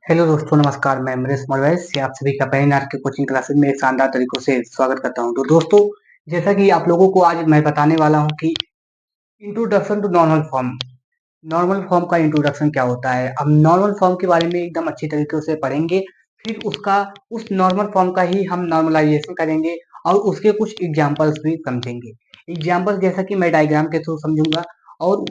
Hello दोस्तों, नमस्कार। मैं अमरीश मॉडवाइस आप सभी का पैन आर के कोचिंग क्लासेस में एक शानदार तरीकों से स्वागत करता हूं। तो दोस्तों, जैसा कि आप लोगों को आज मैं बताने वाला हूं कि introduction to normal form. Normal form का इंट्रोडक्शन क्या होता है, हम नॉर्मल फॉर्म के बारे में एकदम अच्छी तरीके से पढ़ेंगे। फिर उसका उस नॉर्मल फॉर्म का ही हम नॉर्मलाइजेशन करेंगे और उसके कुछ एग्जाम्पल्स भी समझेंगे। एग्जाम्पल जैसा कि मैं डायग्राम के थ्रू समझूंगा, और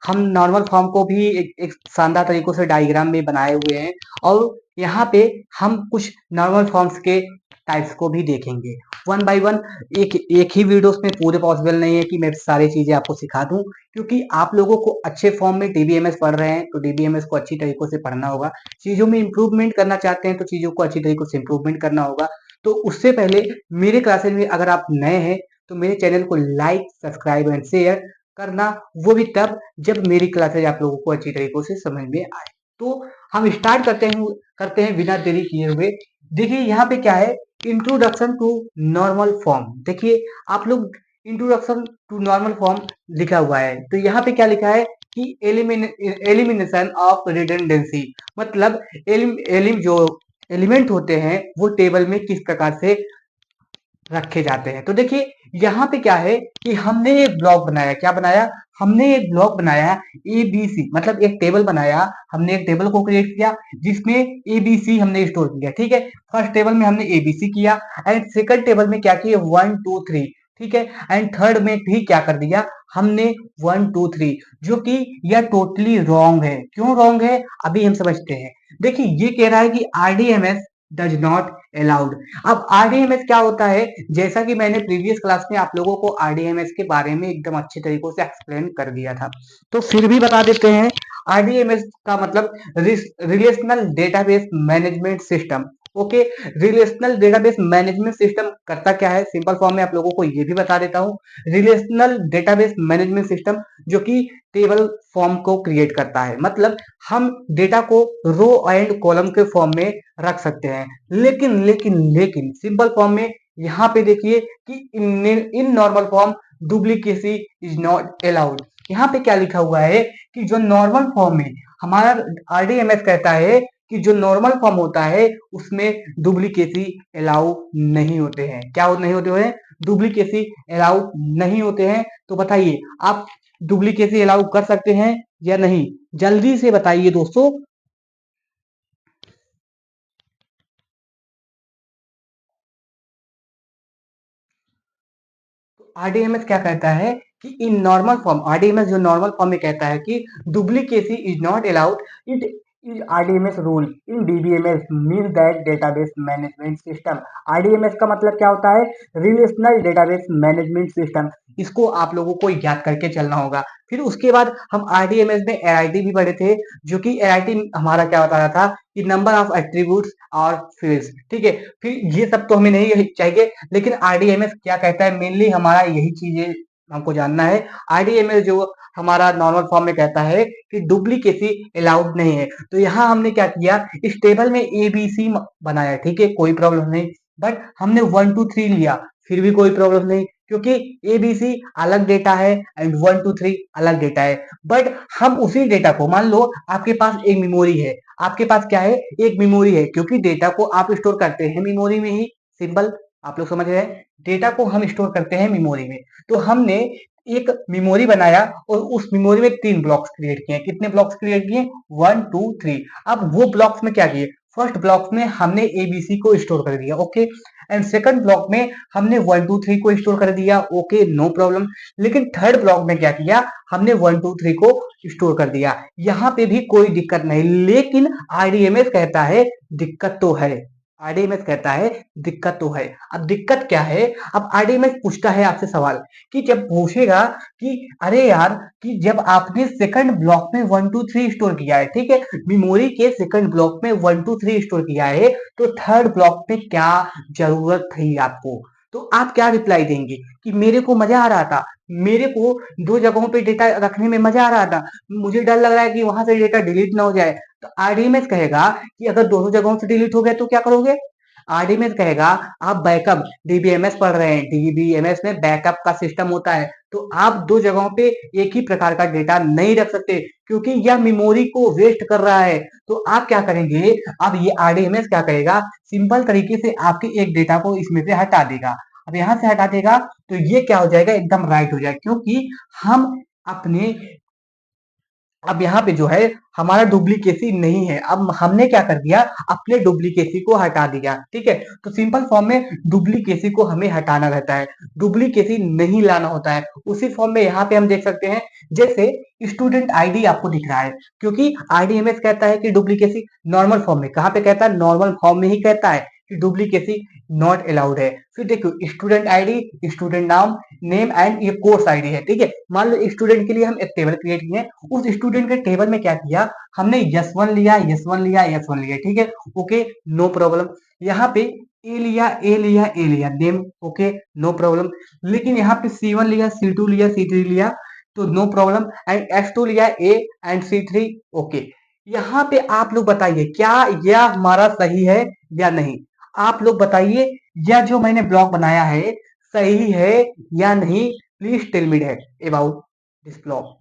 हम नॉर्मल फॉर्म को भी एक शानदार तरीकों से डायग्राम में बनाए हुए हैं। और यहाँ पे हम कुछ नॉर्मल फॉर्म्स के टाइप्स को भी देखेंगे वन बाय वन। एक एक ही वीडियोस में पूरे पॉसिबल नहीं है कि मैं सारी चीजें आपको सिखा दूं, क्योंकि आप लोगों को अच्छे फॉर्म में डीबीएमएस पढ़ रहे हैं तो डीबीएमएस को अच्छी तरीकों से पढ़ना होगा। चीजों में इंप्रूवमेंट करना चाहते हैं तो चीजों को अच्छी तरीकों से इंप्रूवमेंट करना होगा। तो उससे पहले मेरे क्लासेस में अगर आप नए हैं तो मेरे चैनल को लाइक, सब्सक्राइब एंड शेयर करना, वो भी तब जब मेरी क्लासेज आप लोगों को अच्छी तरीकों से समझ में आए। तो हम स्टार्ट करते हैं बिना देरी किए हुए। देखिए यहाँ पे क्या है, इंट्रोडक्शन टू नॉर्मल फॉर्म। देखिए आप लोग, इंट्रोडक्शन टू नॉर्मल फॉर्म लिखा हुआ है, तो यहाँ पे क्या लिखा है कि एलिमिनेशन ऑफ रिडंडेंसी। मतलब जो एलिमेंट होते हैं वो टेबल में किस प्रकार से रखे जाते हैं। तो देखिए यहाँ पे क्या है कि हमने एक ब्लॉक बनाया। क्या बनाया? हमने एक ब्लॉक बनाया एबीसी, मतलब एक टेबल बनाया। हमने एक टेबल को क्रिएट किया जिसमें एबीसी हमने स्टोर किया। ठीक है, फर्स्ट टेबल में हमने एबीसी किया, एंड सेकंड टेबल में क्या किया, 1 2 3। ठीक है, एंड थर्ड में भी क्या कर दिया हमने, 1 2 3, जो कि यह टोटली रॉन्ग है। क्यों रॉन्ग है, अभी हम समझते हैं। देखिए ये कह रहा है कि आरडीएमएस डज नॉट अलाउड। अब आरडीएमएस क्या होता है, जैसा कि मैंने प्रीवियस क्लास में आप लोगों को आरडीएमएस के बारे में एकदम अच्छे तरीकों से एक्सप्लेन कर दिया था, तो फिर भी बता देते हैं। आरडीएमएस का मतलब relational database management system. Okay, relational database management system करता क्या है, सिंपल फॉर्म में आप लोगों को ये भी बता देता हूँ। रिलेशनल डेटाबेस मैनेजमेंट सिस्टम जो कि टेबल फॉर्म को क्रिएट करता है। मतलब हम डेटा को रो एंड कॉलम के फॉर्म में रख सकते हैं, लेकिन सिंपल फॉर्म में यहाँ पे देखिए कि in normal form duplicacy is not allowed. यहाँ पे क्या लिखा हुआ है कि जो नॉर्मल फॉर्म में हमारा आरडीएमएस कहता है कि जो नॉर्मल फॉर्म होता है उसमें डुप्लीकेसी अलाउ नहीं होते हैं। क्या नहीं होते हैं? डुप्लीकेसी अलाउ नहीं होते हैं। तो बताइए आप डुप्लीकेसी अलाउ कर सकते हैं या नहीं? जल्दी से बताइए दोस्तों। आरडीएमएस क्या कहता है कि इन नॉर्मल फॉर्म, आरडीएमएस जो नॉर्मल फॉर्म में कहता है कि duplicacy is not allowed. It is RDMS rule in DBMS mean that database management system. RDMS का मतलब क्या होता है? Relational database management system. इसको आप लोगों को याद करके चलना होगा। फिर उसके बाद हम आरडीएमएस में एआईटी भी पढ़े थे, जो कि एआईटी हमारा क्या बताया था कि नंबर ऑफ एट्रीब्यूट्स और फील्ड्स। ठीक है, फिर ये सब तो हमें नहीं चाहिए, लेकिन आरडीएमएस क्या कहता है, मेनली हमारा यही चीजें हमको जानना है। आरडीएमएस जो हमारा नॉर्मल फॉर्म में कहता है कि डुप्लीकेसी अलाउड नहीं है। तो यहाँ हमने क्या किया, इस टेबल में एबीसी बनाया। ठीक है, कोई प्रॉब्लम नहीं। बट हमने 1 2 3 लिया, फिर भी कोई प्रॉब्लम नहीं, क्योंकि एबीसी अलग डेटा है एंड 1 2 3 अलग डेटा है। बट हम उसी डेटा को, मान लो आपके पास एक मेमोरी है, आपके पास क्या है, एक मेमोरी है, क्योंकि डेटा को आप स्टोर करते हैं मेमोरी में ही। सिंपल, आप लोग समझ रहे हैं, डेटा को हम स्टोर करते हैं मेमोरी में। तो हमने एक मेमोरी बनाया और उस मेमोरी में 3 ब्लॉक्स क्रिएट किए। कितने ब्लॉक्स क्रिएट किए? 1 2 3। अब वो ब्लॉक्स में क्या किए, फर्स्ट ब्लॉक में हमने एबीसी को स्टोर कर दिया। ओके, एंड सेकंड ब्लॉक में हमने 1 2 3 को स्टोर कर दिया। Okay, no problem. लेकिन थर्ड ब्लॉक में क्या किया, हमने 1 2 3 को स्टोर कर दिया। यहाँ पे भी कोई दिक्कत नहीं, लेकिन आरडीएमएस कहता है दिक्कत तो है। आरडीएमएस कहता है दिक्कत तो है। अब दिक्कत क्या है? अब आरडीएमएस पूछता है आपसे सवाल, कि जब पूछेगा कि अरे यार, कि जब आपने सेकंड ब्लॉक में 1 2 3 स्टोर किया है, ठीक है, मेमोरी के सेकंड ब्लॉक में 1 2 3 स्टोर किया है, तो थर्ड ब्लॉक में क्या जरूरत थी आपको? तो आप क्या रिप्लाई देंगे कि मेरे को मजा आ रहा था, मेरे को दो जगहों पे डेटा रखने में मजा आ रहा था, मुझे डर लग रहा है कि वहां से डेटा डिलीट ना हो जाए। तो आरडीएमएस कहेगा कि अगर दोनों जगहों से डिलीट हो गया तो क्या करोगे? आरडीएमएस कहेगा आप बैकअप, डीबीएमएस पढ़ रहे हैं, डीबीएमएस में बैकअप का सिस्टम होता है, तो आप दो जगहों पे एक ही प्रकार का डेटा नहीं रख सकते क्योंकि यह मेमोरी को वेस्ट कर रहा है। तो आप क्या करेंगे, अब ये आरडीएमएस क्या करेगा, सिंपल तरीके से आपके एक डेटा को इसमें से हटा देगा। अब यहाँ से हटा देगा तो ये क्या हो जाएगा, एकदम राइट हो जाएगा, क्योंकि हम अपने अब यहाँ पे जो है हमारा डुप्लीकेसी नहीं है। अब हमने क्या कर दिया, अपने डुप्लीकेसी को हटा दिया। ठीक है, तो सिंपल फॉर्म में डुप्लीकेसी को हमें हटाना रहता है, डुप्लीकेसी नहीं लाना होता है। उसी फॉर्म में यहाँ पे हम देख सकते हैं, जैसे स्टूडेंट आईडी आपको दिख रहा है, क्योंकि आरडीएमएस कहता है कि डुप्लीकेसी नॉर्मल फॉर्म में, कहाँ पे कहता है, नॉर्मल फॉर्म में ही कहता है कि डुप्लीकेसी नॉट अलाउड है। फिर देखो स्टूडेंट आईडी, स्टूडेंट नाम, नेम एंड ये कोर्स आईडी है। ठीक है, मान लो स्टूडेंट के लिए हम एक टेबल क्रिएट किए, उस स्टूडेंट के टेबल में क्या किया, हमने यस1 लिया, यस1 लिया, यस1 लिया। ठीक है, ओके, नो प्रॉब्लम। यहाँ पे ए लिया, ए लिया, ए लिया, नेम, ओके, नो प्रॉब्लम। लेकिन यहाँ पे सी1 लिया, सी2 लिया, सी3 लिया, तो नो प्रॉब्लम। एंड एस2 लिया, ए एंड सी3, ओके। यहाँ पे आप लोग बताइए क्या यह हमारा सही है या नहीं, आप लोग बताइए, यह जो मैंने ब्लॉक बनाया है सही है या नहीं, please tell me that about this block.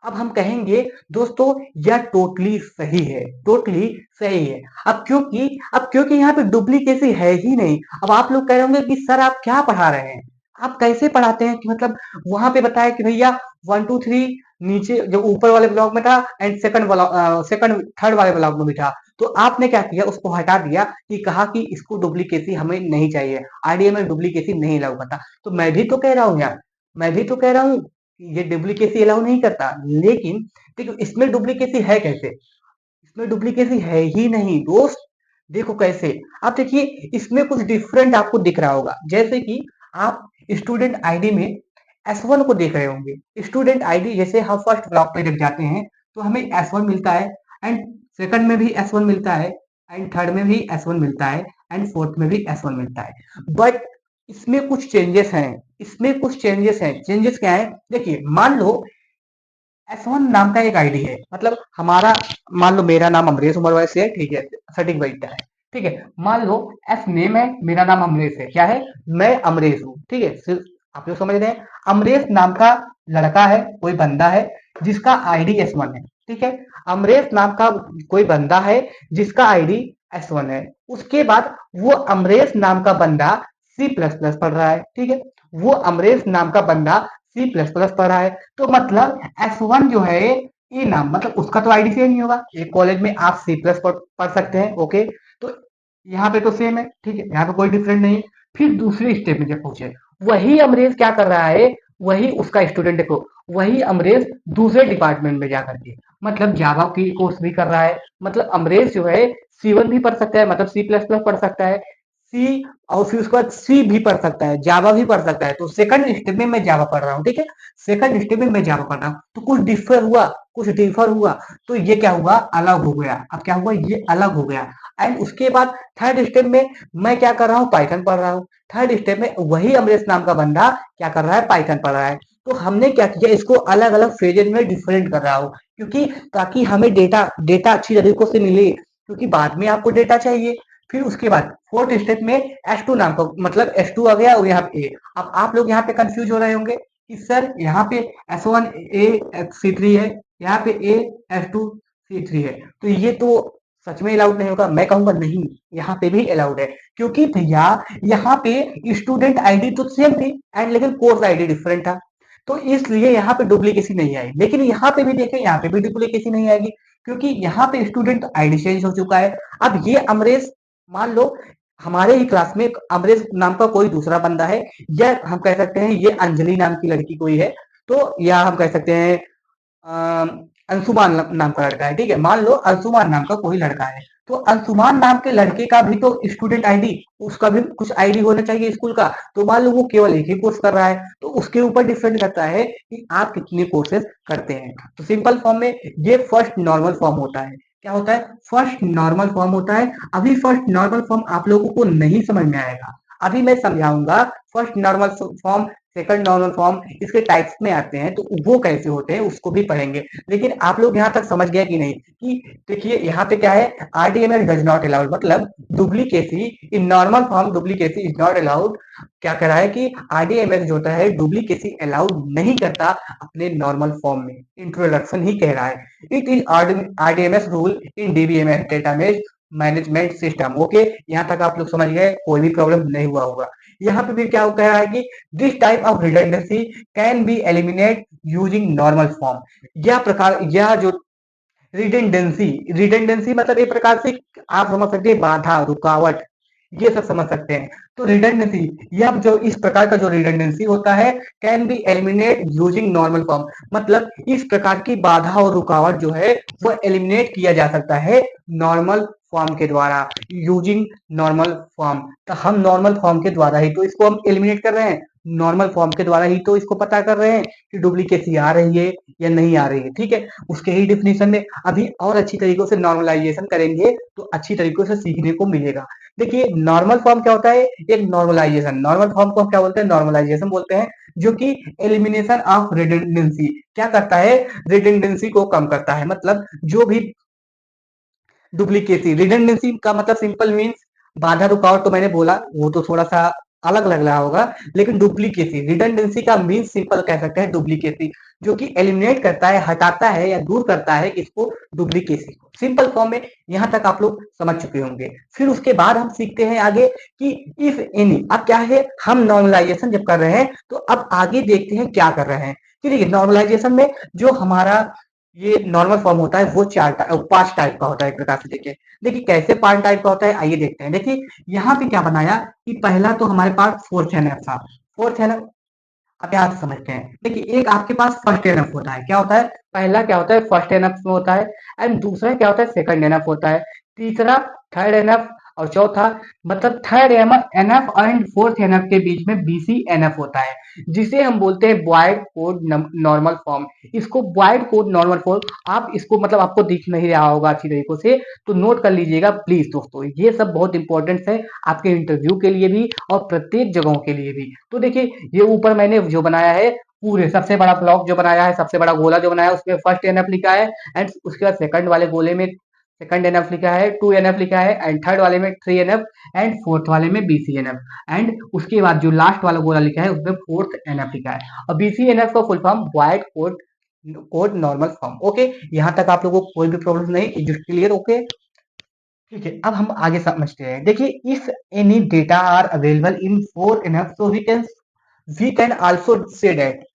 अब हम कहेंगे दोस्तों यह टोटली सही है, टोटली सही है। अब क्योंकि यहाँ पे डुप्लीकेसी है ही नहीं। अब आप लोग कह रहे होंगे कि सर आप क्या पढ़ा रहे हैं, आप कैसे पढ़ाते हैं, कि मतलब वहां पे बताया कि भैया 1 2 3 नीचे जो ऊपर वाले ब्लॉक में था एंड सेकंड थर्ड वाले ब्लॉक में भी था, तो आपने क्या किया, उसको हटा दिया कि कहा कि इसको डुप्लीकेसी हमें नहीं चाहिए, आरडीएमएल डुप्लीकेसी नहीं अलाउ करता। तो मैं भी तो कह रहा हूँ यार, मैं भी तो कह रहा हूँ ये डुप्लीकेसी अलाउ नहीं करता, लेकिन देखो इसमें डुप्लीकेसी है कैसे, इसमें डुप्लीकेसी है ही नहीं दोस्त। देखो कैसे, आप देखिए इसमें कुछ डिफरेंट आपको दिख रहा होगा, जैसे कि आप स्टूडेंट आईडी में S1 को देख रहे होंगे। स्टूडेंट आईडी जैसे हम फर्स्ट ब्लॉक पे जब जाते हैं तो हमें S1 मिलता है, एंड सेकंड में भी S1 मिलता है, एंड थर्ड में भी S1 मिलता है, एंड फोर्थ में भी S1 मिलता है। बट इसमें कुछ चेंजेस हैं, इसमें कुछ चेंजेस हैं। चेंजेस क्या है, देखिए मान लो S1 नाम का एक आईडी है, मतलब हमारा, मान लो मेरा नाम अमरीश उमर वैसे है, ठीक है, सटीक बैठता है। ठीक है, मान लो एस नेम है, मेरा नाम अमरीश है, क्या है, मैं अमरीश हूँ। ठीक है, सिर्फ आप लोग समझ रहे हैं, अमरीश नाम का लड़का है, कोई बंदा है जिसका आईडी S1 है। ठीक है, अमरीश नाम का कोई बंदा है जिसका आईडी S1 है। उसके बाद वो अमरीश नाम का बंदा C++ पढ़ रहा है। ठीक है, वो अमरीश नाम का बंदा C++ पढ़ रहा है, तो मतलब S1 जो है ये नाम, मतलब उसका तो आईडी सेम ही होगा, एक कॉलेज में आप C+ पढ़ सकते हैं। ओके, तो यहाँ पे तो सेम है। ठीक है, यहाँ पे कोई डिफरेंट नहीं। फिर दूसरे स्टेप में जब पूछे, वही अमरीश क्या कर रहा है, वही उसका स्टूडेंट, देखो वही अमरीश दूसरे डिपार्टमेंट में जाकर के, मतलब जावा की कोर्स भी कर रहा है, मतलब अमरीश जो है C1 भी पढ़ सकता है, मतलब C++ पढ़ सकता है, सी, और फिर उसके बाद सी भी पढ़ सकता है, जावा भी पढ़ सकता है। तो सेकंड स्टेप में मैं जावा पढ़ रहा हूँ। ठीक है, सेकंड स्टेप में मैं जावा पढ़ रहा हूँ, तो कुछ डिफर हुआ, कुछ डिफर हुआ, तो ये क्या हुआ, अलग हो गया। अब क्या हुआ, ये अलग हो गया। एंड उसके बाद थर्ड स्टेप में मैं क्या कर रहा हूँ, पाइथन पढ़ रहा हूँ। थर्ड स्टेप में वही अमरीश नाम का बंदा क्या कर रहा है, पाइथन पढ़ रहा है। तो हमने क्या किया, इसको अलग अलग फेजेज में डिफरेंट कर रहा हूँ, क्योंकि ताकि हमें डेटा डेटा अच्छी तरीकों से मिले, क्योंकि बाद में आपको डेटा चाहिए। फिर उसके बाद फोर्थ स्टेप में S2 नाम का, मतलब S2 आ गया और यहाँ पे A। अब आप लोग यहाँ पे कंफ्यूज हो रहे होंगे कि सर यहाँ पे S1 A C3 है, यहाँ पे A S2 C3 है, तो ये तो सच में अलाउड नहीं होगा। मैं कहूंगा नहीं, यहाँ पे भी अलाउड है, क्योंकि भैया यहाँ पे स्टूडेंट आईडी तो सेम थी, एंड लेकिन कोर्स आईडी डिफरेंट था, तो इसलिए यहाँ पे डुप्लीकेसी नहीं आई। लेकिन यहाँ पे भी देखें, यहाँ पे भी डुप्लीकेसी नहीं आएगी, क्योंकि यहाँ पे स्टूडेंट आईडी चेंज हो चुका है। अब ये अमरीश, मान लो हमारे ही क्लास में एक अमरीश नाम का कोई दूसरा बंदा है, या हम कह सकते हैं ये अंजलि नाम की लड़की कोई है, तो या हम कह सकते हैं अंशुमान नाम का लड़का है। ठीक है, मान लो अंशुमान नाम का कोई लड़का है, तो अंशुमान नाम के लड़के का भी तो स्टूडेंट आईडी, उसका भी कुछ आईडी होना चाहिए स्कूल का। तो मान लो वो केवल एक ही कोर्स कर रहा है, तो उसके ऊपर डिपेंड करता है कि आप कितने कोर्सेज करते हैं। तो सिंपल फॉर्म में ये फर्स्ट नॉर्मल फॉर्म होता है। क्या होता है, फर्स्ट नॉर्मल फॉर्म होता है। अभी फर्स्ट नॉर्मल फॉर्म आप लोगों को नहीं समझ में आएगा, अभी मैं समझाऊंगा first normal form, second normal form, इसके टाइप्स में आते हैं तो वो कैसे होते हैं उसको भी पढ़ेंगे। लेकिन आप लोग यहाँ तक समझ गए कि नहीं कि देखिए यहाँ पे क्या है, आरडीएमएस डज नॉट अलाउड, मतलब duplicacy in normal form, duplicacy is not allowed. क्या कह रहा है कि आरडीएमएस जो होता है डुप्लीकेसी अलाउड नहीं करता अपने नॉर्मल फॉर्म में, इंट्रोडक्शन ही कह रहा है। It is RDMS rule in DBMS database management system. Okay, यहाँ तक आप लोग समझ गए, कोई भी प्रॉब्लम नहीं हुआ होगा। यहाँ पे फिर क्या कह रहा है कि this type of redundancy can be eliminate using normal form. यह प्रकार, यह जो रिडंडेंसी, रिडंडेंसी मतलब एक प्रकार से आप समझ सकते हैं बाधा, रुकावट, ये सब समझ सकते हैं। तो रिडंडेंसी, यह जो इस प्रकार का जो रिडंडेंसी होता है can be eliminate using normal form, मतलब इस प्रकार की बाधा और रुकावट जो है वो एलिमिनेट किया जा सकता है नॉर्मल फॉर्म के द्वारा, यूजिंग नॉर्मल फॉर्म। तो हम नॉर्मल फॉर्म के द्वारा ही तो इसको हम एलिमिनेट कर रहे हैं, नॉर्मल फॉर्म के द्वारा ही तो इसको पता कर रहे हैं कि डुप्लीकेसी आ रही है या नहीं आ रही है। ठीक है, उसके ही डिफिनेशन में अभी और अच्छी तरीकों से नॉर्मलाइजेशन करेंगे तो अच्छी तरीकों से सीखने को मिलेगा। देखिए नॉर्मल फॉर्म क्या होता है, एक नॉर्मलाइजेशन, नॉर्मल फॉर्म को क्या बोलते हैं, नॉर्मलाइजेशन बोलते हैं, जो कि एलिमिनेशन ऑफ रिडंडेंसी क्या करता है, रिडंडेंसी को कम करता है। मतलब जो भी डुप्लीकेसी, रिडंडेंसी का मतलब सिंपल मीन्स बाधा रुकावट, तो मैंने बोला वो तो थोड़ा सा अलग लग रहा होगा, लेकिन डुप्लीकेसी, रिडंडेंसी का मीन्स सिंपल कह सकते हैं डुप्लीकेसी, जो कि एलिमिनेट करता है, हटाता है या दूर करता है इसको, डुप्लीकेसी को सिंपल फॉर्म में। यहाँ तक आप लोग समझ चुके होंगे। फिर उसके बाद हम सीखते हैं आगे कि इफ एनी, अब क्या है, हम नॉर्मलाइजेशन जब कर रहे हैं तो अब आगे देखते हैं क्या कर रहे हैं कि देखिए नॉर्मलाइजेशन में जो हमारा ये नॉर्मल फॉर्म होता है वो पांच टाइप का होता है एक प्रकार से। देखिए देखिए कैसे पांच टाइप का होता है, आइए देखते हैं। देखिए यहाँ पे क्या बनाया कि पहला तो हमारे पास फोर्थ एनएफ था, फोर्थ एनएफ, अब यहाँ से समझते हैं। देखिए एक आपके पास फर्स्ट एनएफ होता है, क्या होता है, पहला क्या होता है फर्स्ट एनएफ में होता है, एंड दूसरा क्या होता है सेकंड एनएफ होता है, तीसरा थर्ड एनएफ, और चौथा मतलब third NF and fourth NF के बीच में बीसी एनएफ होता है, जिसे हम बोलते हैं बॉयड कोड नॉर्मल फॉर्म। इसको बॉयड कोड नॉर्मल फॉर्म, आप इसको मतलब आपको दिख नहीं रहा होगा अच्छी तरीकों से, तो नोट कर लीजिएगा प्लीज दोस्तों, ये सब बहुत इंपॉर्टेंट है आपके इंटरव्यू के लिए भी और प्रत्येक जगहों के लिए भी। तो देखिए ये ऊपर मैंने जो बनाया है, पूरे सबसे बड़ा ब्लॉक जो बनाया है, सबसे बड़ा गोला जो बनाया है, उसमें फर्स्ट एनएफ लिखा है, एंड उसके बाद सेकंड वाले गोले में सेकंड एनएफ लिखा है, टू एनएफ लिखा है, एंड थर्ड वाले में थ्री एनएफ, एंड फोर्थ वाले में बीसी एनएफ, एंड उसके बाद जो लास्ट वाला गोला लिखा है उसमें फोर्थ एनएफ लिखा है। और बीसी एनएफ का full form Boyce Codd code normal form. Okay, यहाँ तक आप लोगों को कोई भी प्रॉब्लम नहीं, इज इट क्लियर? ओके, ठीक है, अब हम आगे समझते हैं। देखिए if any data are available in four NF, so we can also say that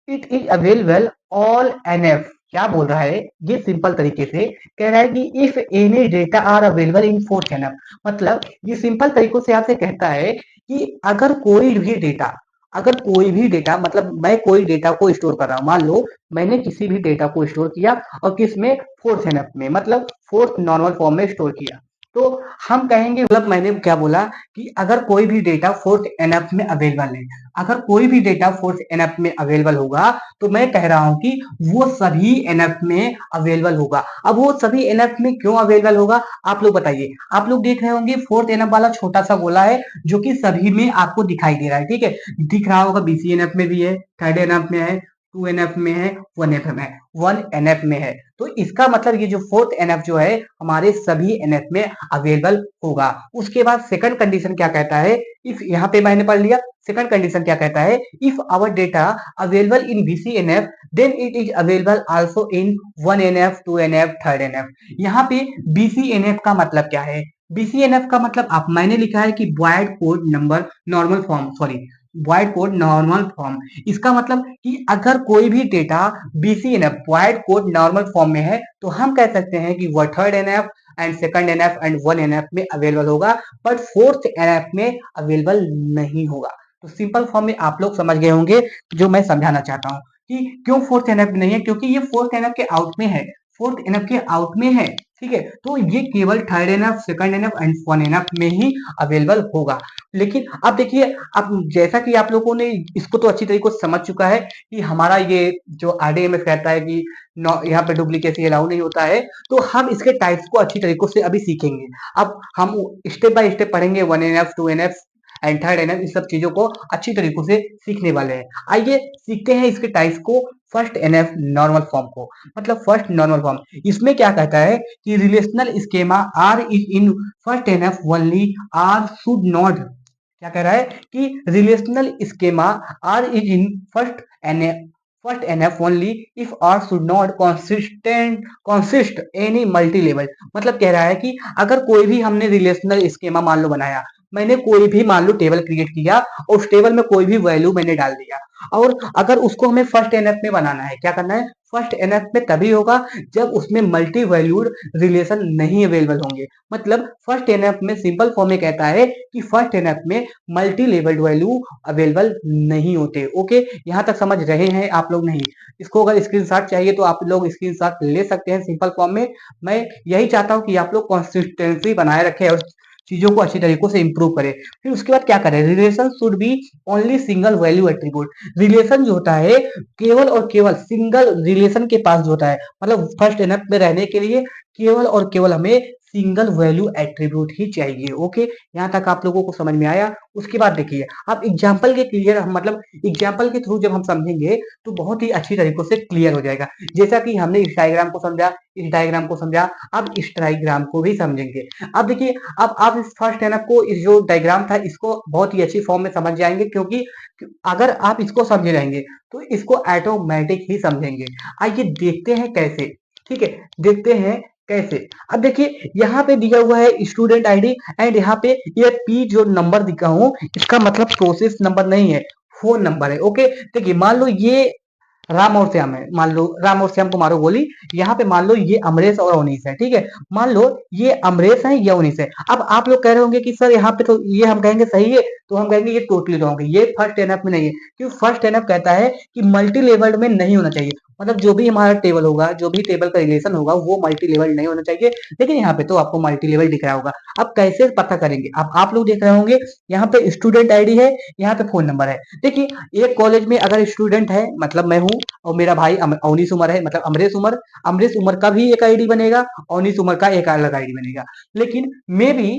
it is available all NF. क्या बोल रहा है, ये सिंपल तरीके से कह रहा है कि if any data are available in fourth NF, मतलब ये सिंपल तरीकों से आपसे कहता है कि अगर कोई भी डेटा, अगर कोई भी डेटा, मतलब मैं कोई डेटा को स्टोर कर रहा हूं, मान लो मैंने किसी भी डेटा को स्टोर किया और किस में, फोर्थ एनएफ में, मतलब फोर्थ नॉर्मल फॉर्म में स्टोर किया, तो हम कहेंगे, मतलब मैंने क्या बोला कि अगर कोई भी डेटा फोर्थ एनएफ में अवेलेबल है, अगर कोई भी डेटा फोर्थ एनएफ में अवेलेबल होगा तो मैं कह रहा हूं कि वो सभी एनएफ में अवेलेबल होगा। अब वो सभी एनएफ में क्यों अवेलेबल होगा, आप लोग बताइए। आप लोग देख रहे होंगे फोर्थ एनएफ वाला छोटा सा गोला है जो कि सभी में आपको दिखाई दे रहा है, ठीक है, दिख रहा होगा, बीसी एनएफ में भी है, थर्ड एनएफ में है, टू एनएफ में है, वन एफ में है, वन एनएफ में है। तो इसका मतलब ये जो फोर्थ एनएफ जो है हमारे सभी एनएफ में अवेलेबल होगा। उसके बाद सेकंड कंडीशन क्या कहता है, इफ, यहाँ पे मैंने पढ़ लिया, सेकंड कंडीशन क्या कहता है, if our data available in BCNF then it is available also in one NF, two NF, third NF. यहाँ पे बीसीएनएफ का मतलब क्या है, बीसीएनएफ का मतलब आप, मैंने लिखा है कि Boyce Codd number normal form, sorry Boyce Codd normal form, इसका मतलब कि अगर कोई भी data BCNF Boyce Codd normal form में है तो हम कह सकते हैं कि वह third NF and second NF and one NF में अवेलेबल होगा, बट फोर्थ एनएफ में अवेलेबल नहीं होगा। तो सिंपल फॉर्म में आप लोग समझ गए होंगे जो मैं समझाना चाहता हूँ कि क्यों फोर्थ एनएफ नहीं है, क्योंकि ये फोर्थ एनएफ के आउट में है, फोर्थ एनएफ के आउट में है, ठीक है, तो ये केवल third NF, second NF and one NF में ही अवेलेबल होगा। लेकिन अब देखिए, अब जैसा कि आप लोगों ने इसको तो अच्छी तरीके से समझ चुका है कि हमारा ये जो आरडीएमएफ कहता है कि यहाँ पे डुप्लीकेसी अलाउ नहीं होता है, तो हम इसके टाइप्स को अच्छी तरीकों से अभी सीखेंगे। अब हम स्टेप बाय स्टेप पढ़ेंगे, one NF, two NF, and third NF, इस सब चीजों को अच्छी तरीकों से सीखने वाले हैं। आइए सीखते हैं इसके टाइप्स को। फर्स्ट एनएफ नॉर्मल फॉर्म को, मतलब फर्स्ट नॉर्मल फॉर्म, इसमें क्या कहता है कि relational schema R is in first NF only, R should not, क्या कह रहा है कि relational schema R is in first NF only if R should not consist any multi level. मतलब कह रहा है कि अगर कोई भी हमने रिलेशनल स्केमा मान लो बनाया, मैंने कोई भी मान लो टेबल क्रिएट किया और उस टेबल में कोई भी वैल्यू मैंने डाल दिया, और अगर उसको हमें फर्स्ट एनएफ में बनाना है, क्या करना है, फर्स्ट एनएफ में तभी होगा जब उसमें मल्टी वैल्यूड रिलेशन नहीं अवेलेबल होंगे। मतलब फर्स्ट एनएफ में सिंपल फॉर्म में कहता है कि फर्स्ट एनएफ में मल्टी लेवल्ड वैल्यू अवेलेबल नहीं होते। ओके, यहाँ तक समझ रहे हैं आप लोग? नहीं, इसको अगर स्क्रीनशॉट चाहिए तो आप लोग स्क्रीनशॉट ले सकते हैं सिंपल फॉर्म में। मैं यही चाहता हूँ कि आप लोग कंसिस्टेंसी बनाए रखें और चीजों को अच्छी तरीकों से इंप्रूव करें। फिर उसके बाद क्या करें, relation should be only single value attribute. Relation जो होता है केवल और केवल सिंगल रिलेशन के पास जो होता है, मतलब फर्स्ट एनएफ में रहने के लिए केवल और केवल हमें सिंगल वैल्यू एट्रीब्यूट ही चाहिए। ओके, यहाँ तक आप लोगों को समझ में आया? उसके बाद देखिए आप एग्जाम्पल के क्लियर, मतलब एग्जाम्पल के थ्रू जब हम समझेंगे तो बहुत ही अच्छी तरीकों से क्लियर हो जाएगा। जैसा कि हमने इस डायग्राम को समझा, इस डायग्राम को समझा, अब इस डायग्राम को भी समझेंगे। अब देखिए, अब आप इस फर्स्ट एनएफ को, इस जो डायग्राम था इसको बहुत ही अच्छी फॉर्म में समझ जाएंगे, क्योंकि अगर आप इसको समझे रहेंगे तो इसको ऑटोमेटिक ही समझेंगे। आइए देखते हैं कैसे। ठीक है, देखते हैं कैसे। अब देखिए यहाँ पे दिया हुआ है स्टूडेंट आईडी, एंड यहाँ पे ये पी जो नंबर दिखा हूं, इसका मतलब प्रोसेस नंबर नहीं है, फोन नंबर है। ओके, देखिए मान लो ये राम और श्याम है, मान लो राम और श्याम को मारो गोली। यहाँ पे मान लो ये अमरेश और अवनीश है। ठीक है, मान लो ये अमरेश है, ये अवनीश है। अब आप लोग कह रहे होंगे कि सर यहाँ पे तो ये हम कहेंगे सही है, तो हम कहेंगे ये टोटली रॉन्ग है, ये फर्स्ट एनएफ में नहीं है, क्योंकि फर्स्ट एनएफ कहता है कि मल्टी लेवल्ड में नहीं होना चाहिए। मतलब जो भी हमारा टेबल होगा, जो भी टेबल का रिलेशन होगा, वो मल्टी लेवल नहीं होना चाहिए। लेकिन यहाँ पे तो आपको मल्टी लेवल दिख रहा होगा। अब कैसे पता करेंगे? अब आप लोग देख रहे होंगे यहाँ पे स्टूडेंट आईडी है, यहाँ पे फोन नंबर है। देखिए एक कॉलेज में अगर स्टूडेंट है, मतलब मैं हूँ, और मेरा भाई अवनीश उमर है, मतलब अमरेश उमर का भी एक आईडी बनेगा, अवनीश उमर का एक अलग आईडी बनेगा। लेकिन मे भी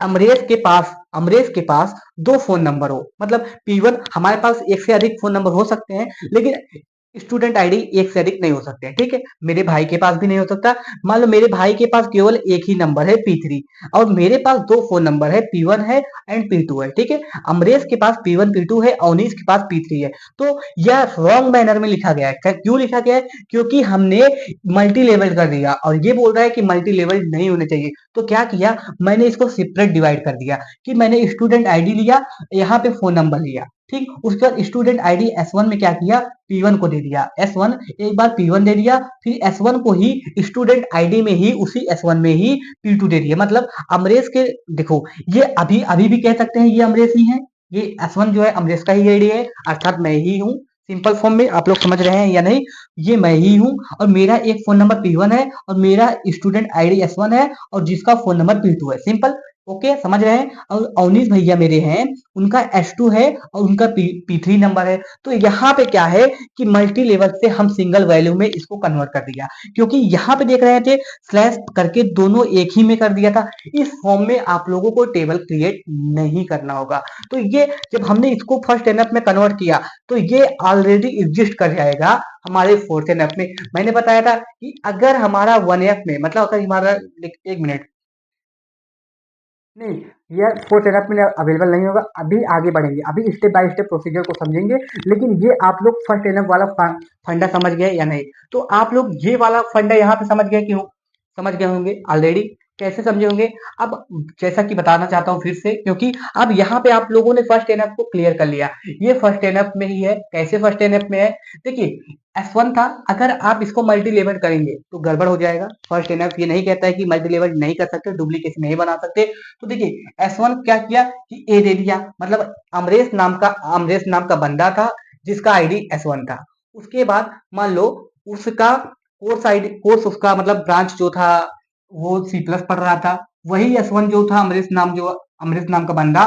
अमरेश के पास दो फोन नंबर हो, मतलब P1, हमारे पास एक से अधिक फोन नंबर हो सकते हैं, लेकिन स्टूडेंट आईडी एक से अधिक नहीं हो सकते हैं। ठीक है, मेरे भाई के पास भी नहीं हो सकता। मान लो मेरे भाई के पास केवल एक ही नंबर है P3, और मेरे पास दो फोन नंबर है, P1 है एंड P2 है। ठीक है, अमरेश के पास P1 P2 है, अवनीश के पास P3 है। तो यह रॉन्ग मैनर में लिखा गया है। क्यों लिखा गया है? क्योंकि हमने मल्टी लेवल कर दिया, और ये बोल रहा है कि मल्टी लेवल नहीं होने चाहिए। तो क्या किया, मैंने इसको सेपरेट डिवाइड कर दिया, कि मैंने स्टूडेंट आईडी लिया, यहाँ पे फोन नंबर लिया। ठीक, उसके बाद स्टूडेंट आईडी S1 में क्या किया, P1 को दे दिया। S1 एक बार P1 दे दिया, फिर S1 को ही स्टूडेंट आईडी में ही, उसी S1 में ही P2 दे दिया। मतलब अमरेश के, देखो ये अभी अभी भी कह सकते हैं ये अमरेश ही है, ये S1 जो है अमरेश का ही आईडी है, अर्थात मैं ही हूँ। सिंपल फॉर्म में आप लोग समझ रहे हैं या नहीं? ये मैं ही हूँ, और मेरा एक फोन नंबर P1 है, और मेरा स्टूडेंट आईडी S1 है, और जिसका फोन नंबर P2 है। सिंपल, ओके, समझ रहे हैं? और अवनीश भैया मेरे हैं, उनका S2 है और उनका P3 नंबर है। तो यहाँ पे क्या है कि मल्टी लेवल से हम सिंगल वैल्यू में इसको कन्वर्ट कर दिया, क्योंकि यहाँ पे देख रहे थे स्लैश करके दोनों एक ही में कर दिया था। इस फॉर्म में आप लोगों को टेबल क्रिएट नहीं करना होगा। तो ये जब हमने इसको फर्स्ट एनएफ में कन्वर्ट किया, तो ये ऑलरेडी एग्जिस्ट कर जाएगा हमारे फोर्थ एनएफ में। मैंने बताया था कि अगर हमारा वन एफ में, मतलब अगर हमारा, एक मिनट, नहीं, ये फोर्थ एनएफ में अवेलेबल नहीं होगा। अभी आगे बढ़ेंगे, अभी स्टेप बाय स्टेप प्रोसीजर को समझेंगे। लेकिन ये आप लोग फर्स्ट एनएफ वाला फंडा समझ गए या नहीं? तो आप लोग ये वाला फंडा यहाँ पे समझ गए, क्यों समझ गए होंगे ऑलरेडी? कैसे समझे होंगे? अब जैसा कि बताना चाहता हूँ फिर से, क्योंकि अब यहाँ पे आप लोगों ने फर्स्ट एनएफ को क्लियर कर लिया, ये फर्स्ट एनएफ में ही है। कैसे फर्स्ट एनएफ में है? देखिए S1 था, अगर आप इसको मल्टी लेवल करेंगे तो गड़बड़ हो जाएगा। फर्स्ट एनएफ ये नहीं कहता है कि मल्टी लेवल नहीं कर सकते, डुप्लीकेशन नहीं बना सकते। तो देखिए S1 क्या किया कि ए दे दिया, मतलब अमरेश नाम का बंदा था जिसका आईडी S1 था। उसके बाद मान लो उसका कोर्स उसका मतलब ब्रांच जो था वो C प्लस पढ़ रहा था। वही S1 जो था, अमरेश नाम का बंदा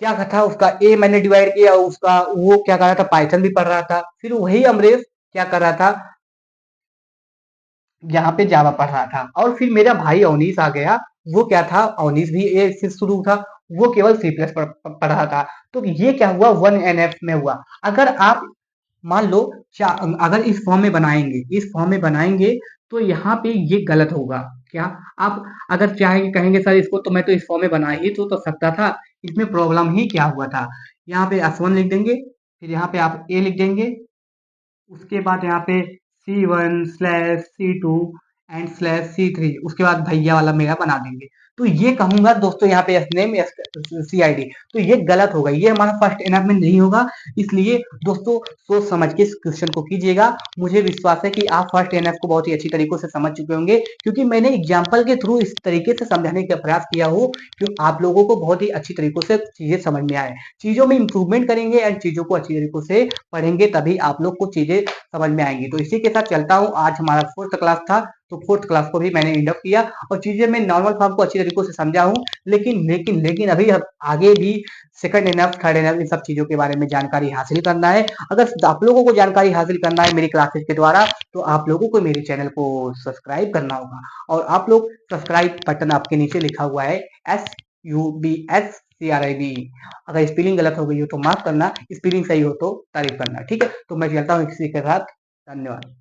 क्या था, उसका ए मैंने डिवाइड किया, उसका वो क्या कर रहा था, पाइथन भी पढ़ रहा था। फिर वही अमरेश क्या कर रहा था, यहाँ पे जावा पढ़ रहा था। और फिर मेरा भाई अवनीश आ गया, वो क्या था, अवनीश भी ए से शुरू था, वो केवल सी प्लस पढ़ रहा था। तो ये क्या हुआ, 1NF में हुआ। अगर आप मान लो अगर इस फॉर्म में बनाएंगे, इस फॉर्म में बनाएंगे तो यहाँ पे ये गलत होगा। क्या आप अगर चाहे कहेंगे सर इसको तो मैं तो इस फॉर्म में बना ही तो सकता था, इसमें प्रॉब्लम ही क्या हुआ था। यहाँ पे S1 लिख देंगे, फिर यहाँ पे आप ए लिख देंगे, उसके बाद यहाँ पे C1/C2 एंड /C3, उसके बाद भैया वाला मेरा बना देंगे। तो ये कहूंगा दोस्तों यहाँ पे नेम CID, तो ये गलत होगा, ये हमारा फर्स्ट एनफ में नहीं होगा। इसलिए दोस्तों सोच समझ के इस क्वेश्चन को कीजिएगा। मुझे विश्वास है कि आप फर्स्ट एनएफ को बहुत ही अच्छी तरीके से समझ चुके होंगे, क्योंकि मैंने एग्जाम्पल के थ्रू इस तरीके से समझाने का प्रयास किया हो कि आप लोगों को बहुत ही अच्छी तरीकों से चीजें समझ में आए। चीजों में इंप्रूवमेंट करेंगे एंड चीजों को अच्छी तरीकों से पढ़ेंगे, तभी आप लोग को चीजें समझ में आएंगी। तो इसी के साथ चलता हूँ, आज हमारा 4th क्लास था, तो 4th क्लास को भी मैंने एंड अप किया और चीजें मैं नॉर्मल फॉर्म को अच्छी तरीकों से समझा हूँ। लेकिन अभी आगे भी सेकंड एनएफ, थर्ड एनएफ, इन सब चीजों के बारे में जानकारी हासिल करना है। अगर आप लोगों को जानकारी हासिल करना है मेरी क्लासेस के द्वारा, तो आप लोगों को मेरे चैनल को सब्सक्राइब करना होगा। और आप लोग सब्सक्राइब बटन आपके नीचे लिखा हुआ है SUBSCRIB। अगर स्पेलिंग गलत हो गई हो तो माफ करना, स्पेलिंग सही हो तो तारीफ करना, ठीक है। तो मैं चलता हूँ किसी के साथ, धन्यवाद।